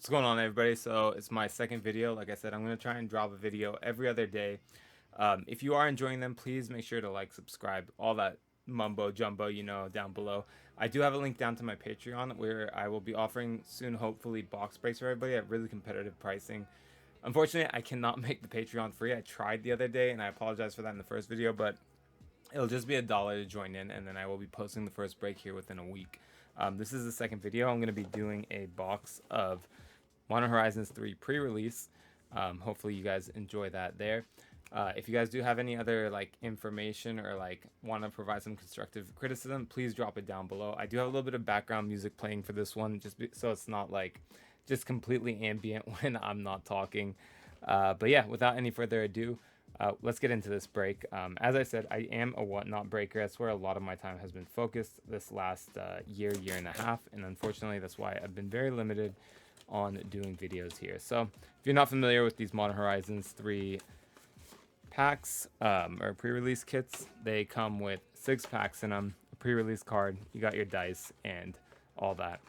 What's going on, everybody? So it's my second video. Like I said, I'm going to try and drop a video every other day. If you are enjoying them, please make sure to like, subscribe, all that mumbo jumbo, down below. I do have a link down to my Patreon where I will be offering soon, hopefully, box breaks for everybody at really competitive pricing. Unfortunately, I cannot make the Patreon free. I tried the other day and I apologize for that in the first video, but it'll just be $1 to join in, and then I will be posting the first break here within a week. This is the second video. I'm going to be doing a box of Modern Horizons 3 pre-release. Hopefully you guys enjoy that there. If you guys do have any other like information or like want to provide some constructive criticism, please drop it down below. I do have a little bit of background music playing for this one, so it's not like just completely ambient when I'm not talking. But yeah, without any further ado, let's get into this break. As I said, I am a whatnot breaker. That's where a lot of my time has been focused this last year and a half, and unfortunately that's why I've been very limited on doing videos here. So if you're not familiar with these Modern Horizons 3 packs or pre-release kits, they come with 6 packs in them, a pre-release card, you got your dice and all that.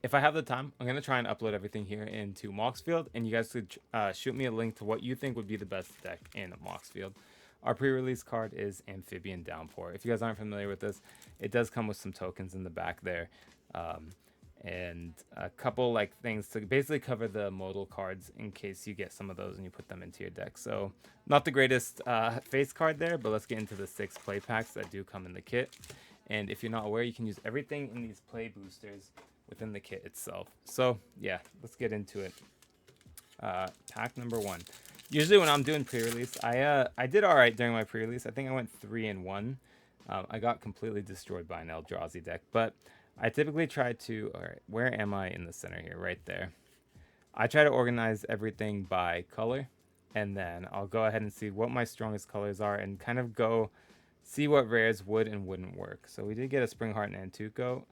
If I have the time, I'm going to try and upload everything here into Moxfield, and you guys could shoot me a link to what you think would be the best deck in Moxfield. Our pre-release card is Amphibian Downpour. If you guys aren't familiar with this, it does come with some tokens in the back there. And a couple like things to basically cover the modal cards in case you get some of those and you put them into your deck. So not the greatest face card there, but let's get into the 6 play packs that do come in the kit. And if you're not aware, you can use everything in these play boosters within the kit itself. So yeah, let's get into it. Pack number 1. Usually when I'm doing pre-release, I did all right during my pre-release. I think I went 3-1. I got completely destroyed by an Eldrazi deck, but I typically try to, all right, where am I in the center here? Right there. I try to organize everything by color, and then I'll go ahead and see what my strongest colors are and kind of go see what rares would and wouldn't work. So we did get a Springheart Nantuko,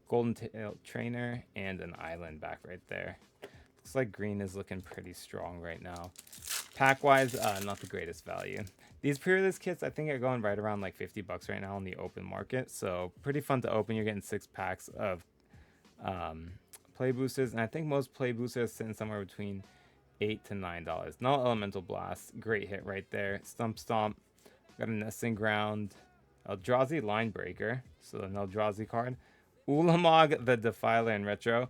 Golden Tail Trainer, and an Island back right there. Looks like green is looking pretty strong right now. Pack-wise, not the greatest value. These pre-release kits, I think, are going right around like $50 right now on the open market. So pretty fun to open. You're getting 6 packs of play boosters, and I think most play boosters sitting somewhere between $8 to $9. Null Elemental Blast, great hit right there. Stump Stomp, got a Nesting Ground, Eldrazi Linebreaker, so an Eldrazi card. Ulamog the Defiler in retro.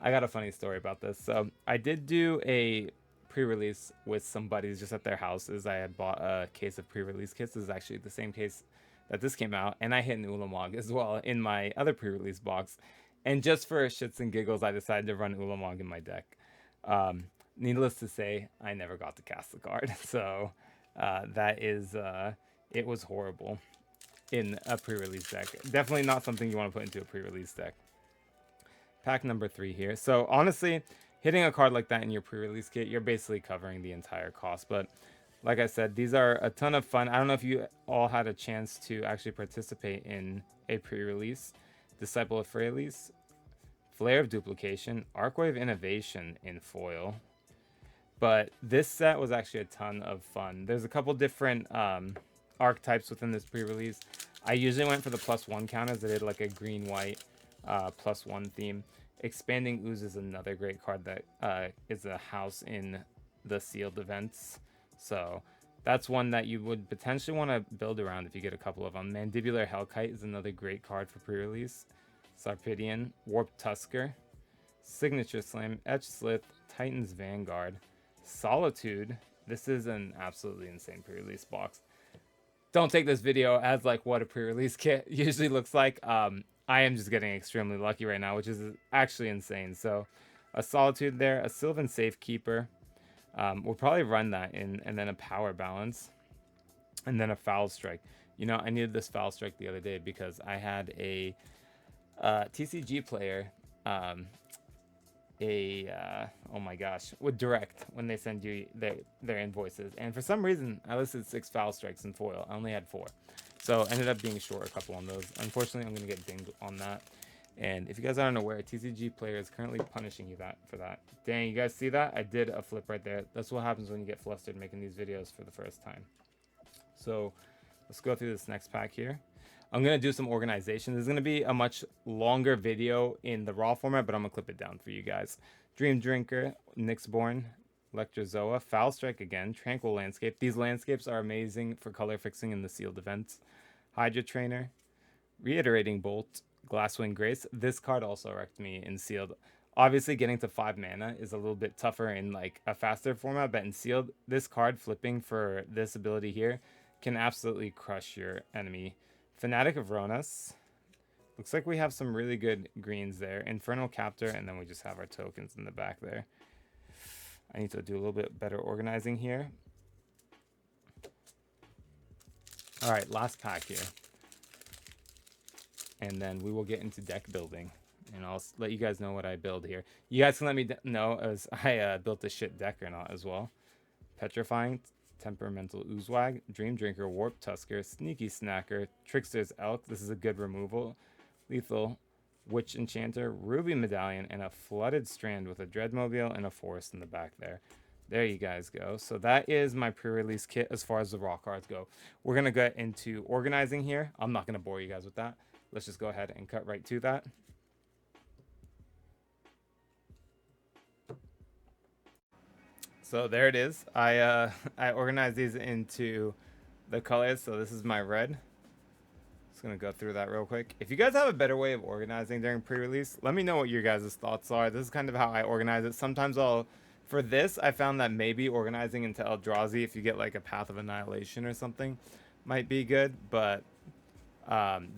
I got a funny story about this. So I did do a pre-release with some buddies just at their houses. I had bought a case of pre-release kits. This is actually the same case that this came out, and I hit an Ulamog as well in my other pre-release box. And just for shits and giggles, I decided to run Ulamog in my deck. Needless to say, I never got to cast the card, so that is it was horrible in a pre-release deck. Definitely not something you want to put into a pre-release deck. Pack number 3 here. So honestly, hitting a card like that in your pre-release kit, you're basically covering the entire cost. But like I said, these are a ton of fun. I don't know if you all had a chance to actually participate in a pre-release. Disciple of Prerelease, Flare of Duplication, Arcwave Innovation in foil. But this set was actually a ton of fun. There's a couple different archetypes within this pre-release. I usually went for the +1 counters. I did like a green-white +1 theme. Expanding Ooze is another great card that is a house in the sealed events. So that's one that you would potentially want to build around if you get a couple of them. Mandibular Hellkite is another great card for pre-release. Sarpedian, Warped Tusker, Signature Slam, Etch Slith, Titan's Vanguard, Solitude. This is an absolutely insane pre-release box. Don't take this video as like what a pre-release kit usually looks like. I am just getting extremely lucky right now, which is actually insane. So a Solitude there, a Sylvan Safekeeper. We'll probably run that in, and then a Power Balance, and then a Foul Strike. You know, I needed this Foul Strike the other day because I had a TCG player, oh my gosh, with Direct when they send you their invoices, and for some reason I listed 6 Foul Strikes in foil. I only had 4. So ended up being short a couple on those. Unfortunately, I'm going to get dinged on that. And if you guys aren't aware, TCG player is currently punishing you for that. Dang, you guys see that? I did a flip right there. That's what happens when you get flustered making these videos for the first time. So let's go through this next pack here. I'm going to do some organization. This is going to be a much longer video in the raw format, but I'm going to clip it down for you guys. Dream Drinker, Nyxborn, Electrozoa, Foul Strike again, Tranquil Landscape. These landscapes are amazing for color fixing in the sealed events. Hydra Trainer, Reiterating Bolt, Glasswing Grace. This card also wrecked me in sealed. Obviously, getting to 5 mana is a little bit tougher in like a faster format, but in sealed, this card flipping for this ability here can absolutely crush your enemy. Fanatic of Ronas. Looks like we have some really good greens there. Infernal Captor, and then we just have our tokens in the back there. I need to do a little bit better organizing here. All right, last pack here. And then we will get into deck building. And I'll let you guys know what I build here. You guys can let me know as I built a shit deck or not as well. Petrifying, Temperamental Oozewag, Dream Drinker, Warp Tusker, Sneaky Snacker, Trickster's Elk. This is a good removal. Lethal, Witch Enchanter, Ruby Medallion, and a Flooded Strand with a Dreadmobile and a Forest in the back there. There you guys go. So that is my pre-release kit as far as the raw cards go. We're going to get into organizing here. I'm not going to bore you guys with that. Let's just go ahead and cut right to that. So there it is. I organized these into the colors. So this is my red. Just gonna go through that real quick. If you guys have a better way of organizing during pre-release, let me know what your guys' thoughts are. This is kind of how I organize it. Sometimes for this, I found that maybe organizing into Eldrazi, if you get like a Path of Annihilation or something, might be good. But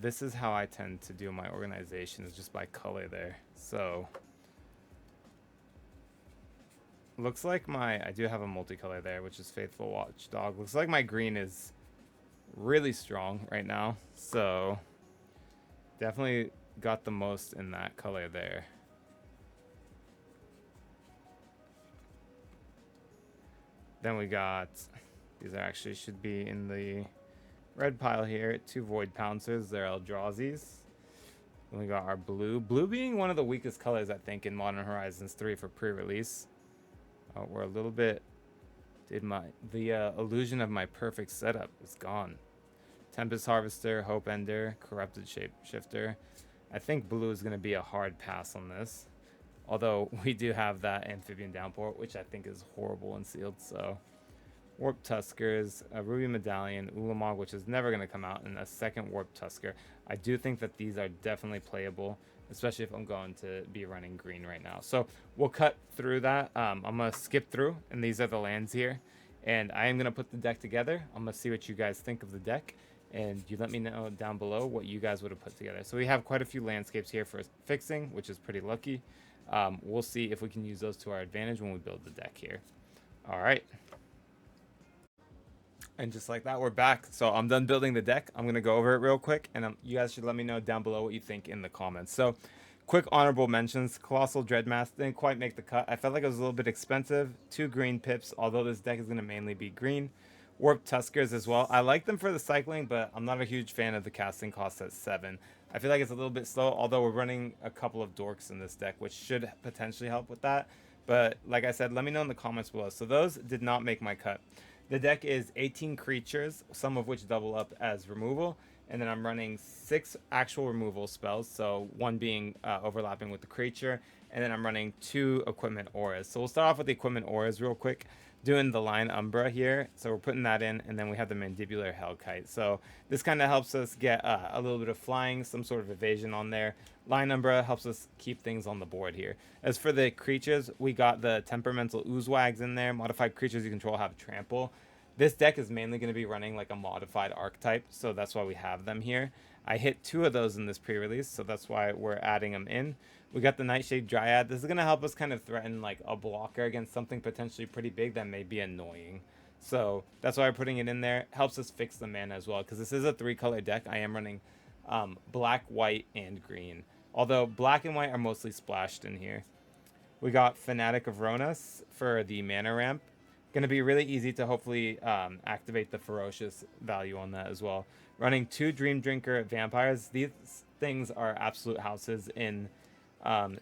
this is how I tend to do my organization, is just by color there. So looks like I do have a multicolor there, which is Faithful Watchdog. Looks like my green is really strong right now, so definitely got the most in that color there. Then we got, these are actually should be in the red pile here, 2 Void Pouncers. They're Eldrazi's. Then we got our blue being one of the weakest colors, I think, in Modern Horizons 3 for pre-release. We're a little bit, the illusion of my perfect setup is gone. Tempest Harvester, Hope Ender, Corrupted Shapeshifter. I think blue is going to be a hard pass on this. Although we do have that Amphibian Downpour, which I think is horrible in sealed. So Warp Tuskers, a Ruby Medallion, Ulamog, which is never going to come out, and a second Warp Tusker. I do think that these are definitely playable, especially if I'm going to be running green right now. So we'll cut through that. I'm going to skip through, and these are the lands here. And I am going to put the deck together. I'm going to see what you guys think of the deck. And you let me know down below what you guys would have put together. So we have quite a few landscapes here for fixing, which is pretty lucky. We'll see if we can use those to our advantage when we build the deck here. All right. And just like that, we're back. So I'm done building the deck. I'm going to go over it real quick. And you guys should let me know down below what you think in the comments. So quick honorable mentions. Colossal Dreadmask didn't quite make the cut. I felt like it was a little bit expensive. 2 green pips, although this deck is going to mainly be green. Warp Tuskers as well. I like them for the cycling, but I'm not a huge fan of the casting cost at 7. I feel like it's a little bit slow, although we're running a couple of dorks in this deck, which should potentially help with that. But like I said, let me know in the comments below. So those did not make my cut. The deck is 18 creatures, some of which double up as removal. And then I'm running 6 actual removal spells, so 1 being overlapping with the creature. And then I'm running 2 equipment auras. So we'll start off with the equipment auras real quick. Doing the line Umbra here, so we're putting that in, and then we have the Mandibular Hellkite. So this kind of helps us get a little bit of flying, some sort of evasion on there. Line Umbra helps us keep things on the board here. As for the creatures, we got the Temperamental Oozewags in there. Modified creatures you control have Trample. This deck is mainly going to be running like a modified archetype, so that's why we have them here. I hit 2 of those in this pre-release, so that's why we're adding them in. We got the Nightshade Dryad. This is going to help us kind of threaten like a blocker against something potentially pretty big that may be annoying. So that's why we're putting it in there. Helps us fix the mana as well, because this is a 3-color deck. I am running black, white, and green. Although black and white are mostly splashed in here. We got Fanatic of Ronas for the mana ramp. Going to be really easy to hopefully activate the ferocious value on that as well. Running 2 Dream Drinker Vampires. These things are absolute houses in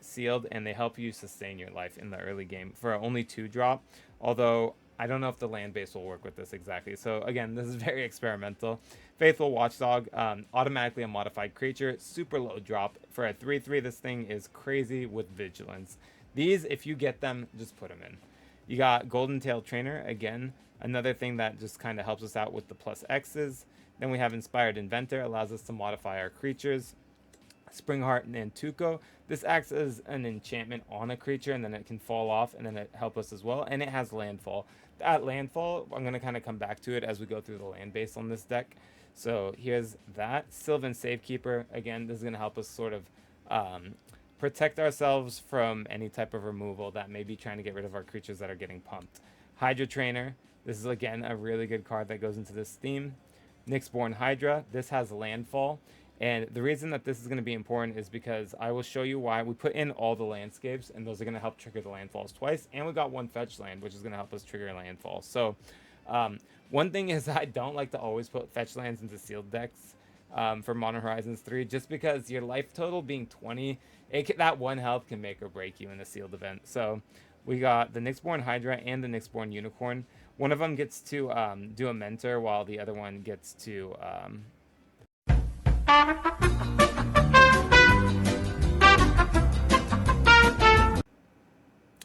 sealed, and they help you sustain your life in the early game for only 2 drop. Although I don't know if the land base will work with this exactly. So again, this is very experimental. Faithful Watchdog, automatically a modified creature, super low drop. For a 3/3, this thing is crazy with vigilance. These, if you get them, just put them in. You got Golden Tail Trainer, again, another thing that just kind of helps us out with the plus X's. Then we have Inspired Inventor, allows us to modify our creatures. Springheart and Tuco. This acts as an enchantment on a creature, and then it can fall off, and then it helps us as well. And it has landfall. That landfall, I'm going to kind of come back to it as we go through the land base on this deck. So here's that. Sylvan Safekeeper. Again, this is going to help us sort of protect ourselves from any type of removal that may be trying to get rid of our creatures that are getting pumped. Hydra Trainer. This is, again, a really good card that goes into this theme. Nyxborn Hydra. This has landfall. And the reason that this is going to be important is because I will show you why we put in all the landscapes, and those are going to help trigger the landfalls twice. And we got one fetch land, which is going to help us trigger landfall. So one thing is I don't like to always put fetch lands into sealed decks for Modern Horizons 3, just because your life total being 20, that one health can make or break you in a sealed event. So we got the Nyxborn Hydra and the Nyxborn Unicorn. One of them gets to do a mentor, while the other one gets to...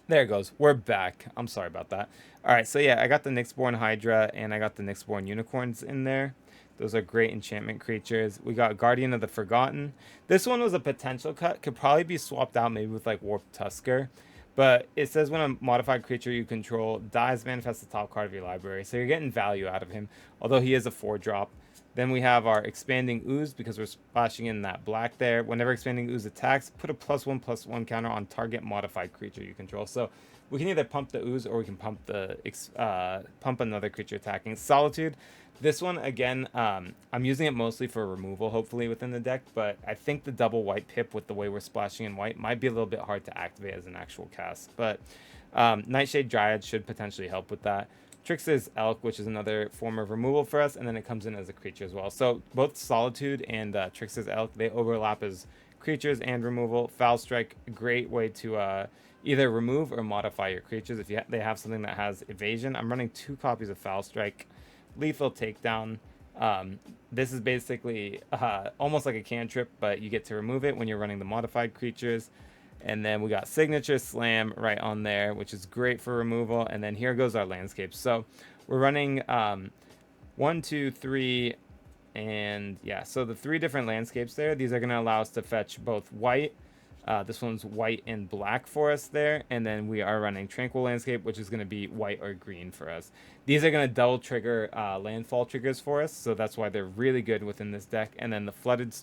There it goes. We're back. I'm sorry about that. All right, so yeah, I got the Nyxborn Hydra and I got the Nyxborn Unicorns in there. Those are great enchantment creatures. We got Guardian of the Forgotten. This one was a potential cut. Could probably be swapped out maybe with like Warped Tusker. But it says when a modified creature you control dies, manifest the top card of your library. So you're getting value out of him, although he is a 4-drop. Then we have our Expanding Ooze, because we're splashing in that black there. Whenever Expanding Ooze attacks, put a +1/+1 counter on target modified creature you control. So we can either pump the Ooze, or we can pump another creature attacking. Solitude. This one, again, I'm using it mostly for removal, hopefully, within the deck. But I think the double white pip, with the way we're splashing in white, might be a little bit hard to activate as an actual cast. But Nightshade Dryad should potentially help with that. Trix's Elk, which is another form of removal for us, and then it comes in as a creature as well. So both Solitude and Trix's Elk, they overlap as creatures and removal. Foul Strike, great way to either remove or modify your creatures if they have something that has evasion. I'm running 2 copies of Foul Strike. Lethal Takedown. This is basically almost like a cantrip, but you get to remove it when you're running the modified creatures. And then we got Signature Slam right on there, which is great for removal. And then here goes our landscapes. So we're running 1, 2, 3, and yeah. So the 3 different landscapes there. These are going to allow us to fetch both white. This one's white and black for us there. And then we are running Tranquil Landscape, which is going to be white or green for us. These are going to double trigger landfall triggers for us. So that's why they're really good within this deck. And then the Flooded...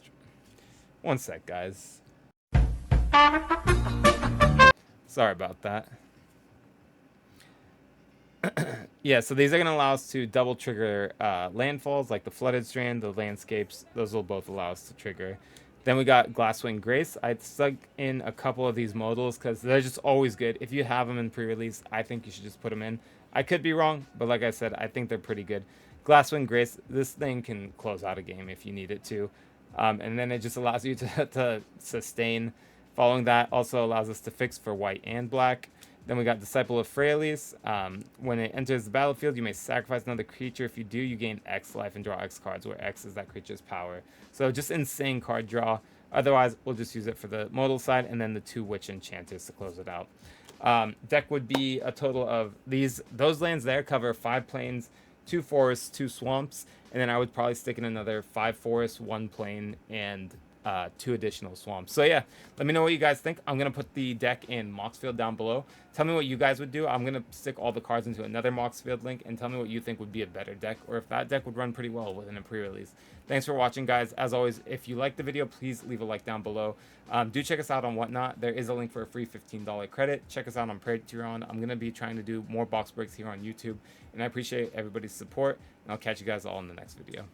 One sec, guys. Sorry about that. Yeah, so these are going to allow us to double trigger landfalls, like the Flooded Strand, the landscapes. Those will both allow us to trigger. Then we got Glasswing Grace. I stuck in a couple of these modals because they're just always good. If you have them in pre-release, I think you should just put them in. I could be wrong, but like I said, I think they're pretty good. Glasswing Grace, this thing can close out a game if you need it to. And then it just allows you to sustain. Following that also allows us to fix for white and black. Then we got Disciple of Prerelease. When it enters the battlefield, you may sacrifice another creature. If you do, you gain X life and draw X cards, where X is that creature's power. So just insane card draw. Otherwise, we'll just use it for the modal side, and then the 2 Witch Enchanters to close it out. Deck would be a total of those lands there cover 5 plains, 2 forests, 2 swamps, and then I would probably stick in another 5 forests, 1 plain, and 2 additional swamps. So yeah, let me know what you guys think. I'm gonna put the deck in Moxfield down below. Tell me what you guys would do. I'm gonna stick all the cards into another Moxfield link, and tell me what you think would be a better deck, or if that deck would run pretty well within a pre-release. Thanks for watching, guys. As always, if you like the video, please leave a like down below. Do check us out on Whatnot. There is a link for a free $15 credit. Check us out on Patreon. I'm gonna be trying to do more box breaks here on YouTube, and I appreciate everybody's support, and I'll catch you guys all in the next video.